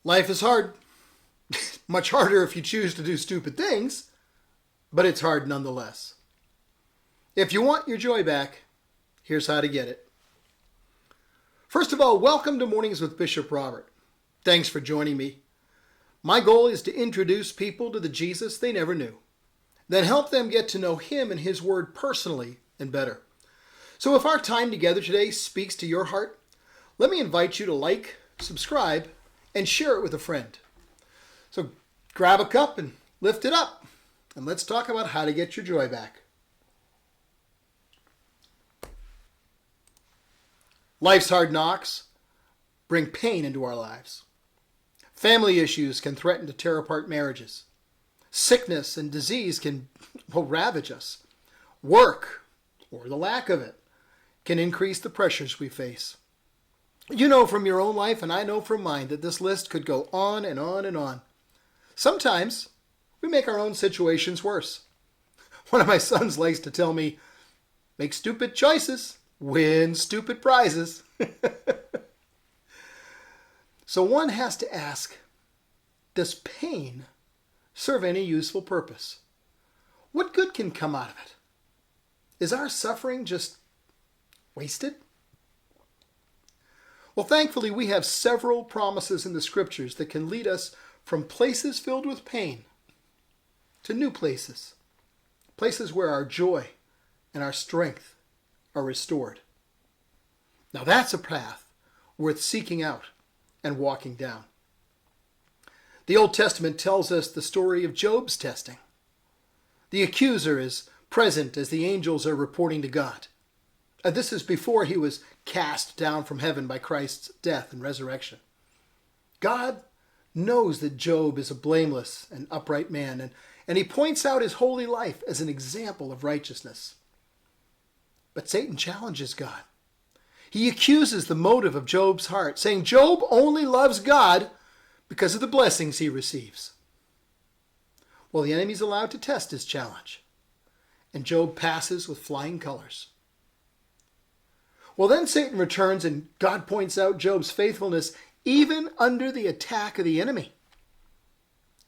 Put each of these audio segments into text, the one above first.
Life is hard. Much harder if you choose to do stupid things, but it's hard nonetheless. If you want your joy back, here's how to get it. First of all, welcome to Mornings with Bishop Robert. Thanks for joining me. My goal is to introduce people to the Jesus they never knew, then help them get to know Him and His Word personally and better. So if our time together today speaks to your heart, let me invite you to like, subscribe, and share it with a friend. So grab a cup and lift it up, and let's talk about how to get your joy back. Life's hard knocks bring pain into our lives. Family issues can threaten to tear apart marriages. Sickness and disease can ravage us. Work, or the lack of it, can increase the pressures we face. You know from your own life, and I know from mine, that this list could go on and on and on. Sometimes we make our own situations worse. One of my sons likes to tell me, make stupid choices, win stupid prizes. So one has to ask, does pain serve any useful purpose? What good can come out of it? Is our suffering just wasted? Well, thankfully, we have several promises in the Scriptures that can lead us from places filled with pain to new places, places where our joy and our strength are restored. Now that's a path worth seeking out and walking down. The Old Testament tells us the story of Job's testing. The accuser is present as the angels are reporting to God. This is before he was cast down from heaven by Christ's death and resurrection. God knows that Job is a blameless and upright man, and he points out his holy life as an example of righteousness. But Satan challenges God. He accuses the motive of Job's heart, saying Job only loves God because of the blessings he receives. Well, the enemy's allowed to test his challenge, and Job passes with flying colors. Well, then Satan returns and God points out Job's faithfulness even under the attack of the enemy.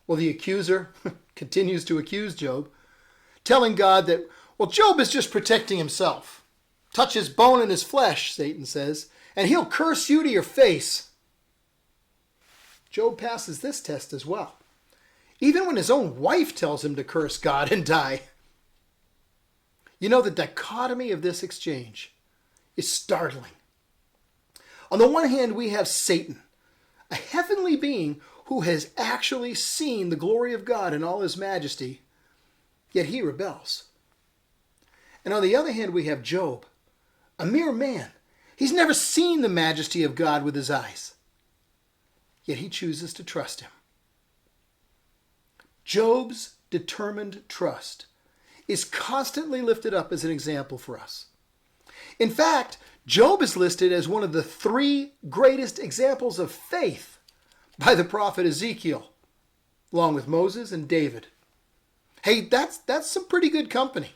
Well, the accuser continues to accuse Job, telling God that, Job is just protecting himself. Touch his bone and his flesh, Satan says, and he'll curse you to your face. Job passes this test as well, even when his own wife tells him to curse God and die. You know, the dichotomy of this exchange is startling. On the one hand, we have Satan, a heavenly being who has actually seen the glory of God in all his majesty, yet he rebels. And on the other hand, we have Job, a mere man. He's never seen the majesty of God with his eyes, yet he chooses to trust him. Job's determined trust is constantly lifted up as an example for us. In fact, Job is listed as one of the three greatest examples of faith by the prophet Ezekiel, along with Moses and David. Hey, that's some pretty good company.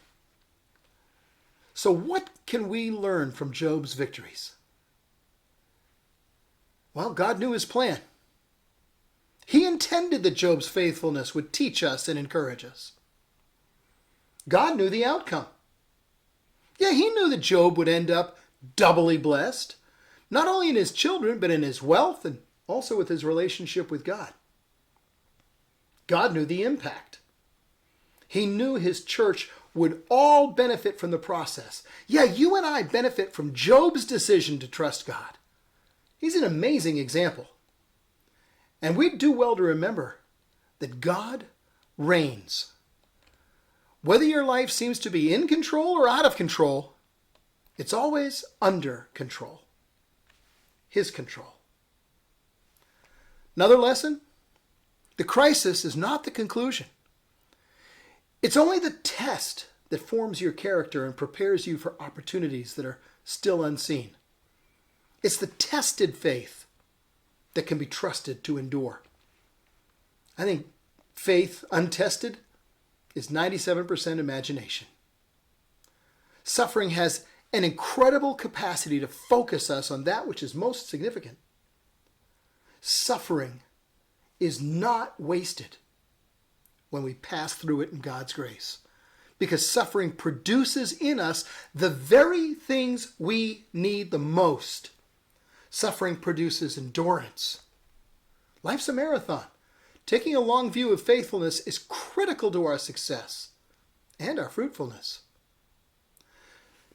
So what can we learn from Job's victories? Well, God knew his plan. He intended that Job's faithfulness would teach us and encourage us. God knew the outcome. Yeah, he knew that Job would end up doubly blessed, not only in his children, but in his wealth and also with his relationship with God. God knew the impact. He knew his church would all benefit from the process. Yeah, you and I benefit from Job's decision to trust God. He's an amazing example. And we'd do well to remember that God reigns. Whether your life seems to be in control or out of control, it's always under control. His control. Another lesson, the crisis is not the conclusion. It's only the test that forms your character and prepares you for opportunities that are still unseen. It's the tested faith that can be trusted to endure. I think faith untested is 97% imagination. Suffering has an incredible capacity to focus us on that which is most significant. Suffering is not wasted when we pass through it in God's grace. Because suffering produces in us the very things we need the most. Suffering produces endurance. Life's a marathon. Taking a long view of faithfulness is critical to our success and our fruitfulness.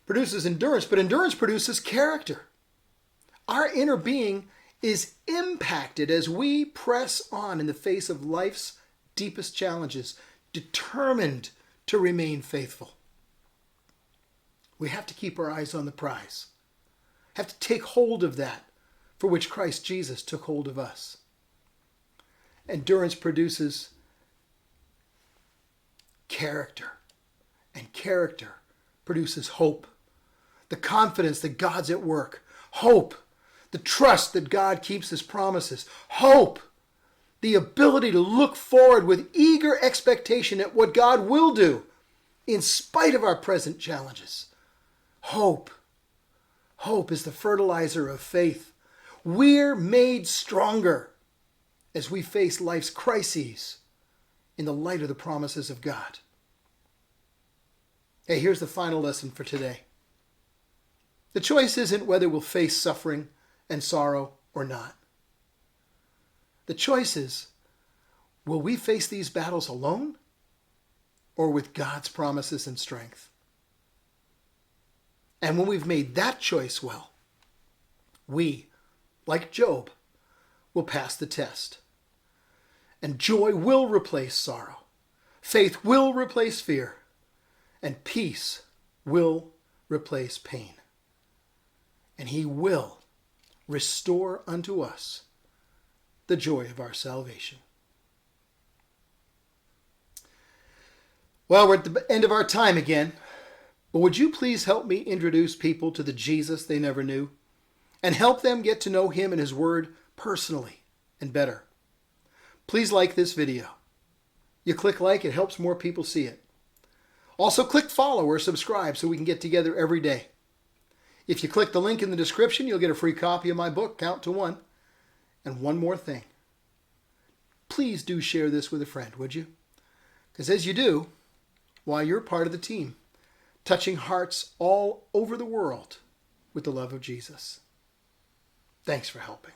Produces endurance, but endurance produces character. Our inner being is impacted as we press on in the face of life's deepest challenges, determined to remain faithful. We have to keep our eyes on the prize. Have to take hold of that for which Christ Jesus took hold of us. Endurance produces character, and character produces hope. The confidence that God's at work. Hope. The trust that God keeps his promises. Hope. The ability to look forward with eager expectation at what God will do in spite of our present challenges. Hope. Hope is the fertilizer of faith. We're made stronger as we face life's crises in the light of the promises of God. Hey, here's the final lesson for today. The choice isn't whether we'll face suffering and sorrow or not. The choice is, will we face these battles alone or with God's promises and strength? And when we've made that choice well, we, like Job, will pass the test. And joy will replace sorrow. Faith will replace fear. And peace will replace pain. And he will restore unto us the joy of our salvation. Well, we're at the end of our time again. But would you please help me introduce people to the Jesus they never knew and help them get to know him and his word personally and better? Please like this video. You click like, it helps more people see it. Also, click follow or subscribe so we can get together every day. If you click the link in the description, you'll get a free copy of my book, Count to One. And one more thing. Please do share this with a friend, would you? Because as you do, why, you're part of the team, touching hearts all over the world with the love of Jesus. Thanks for helping.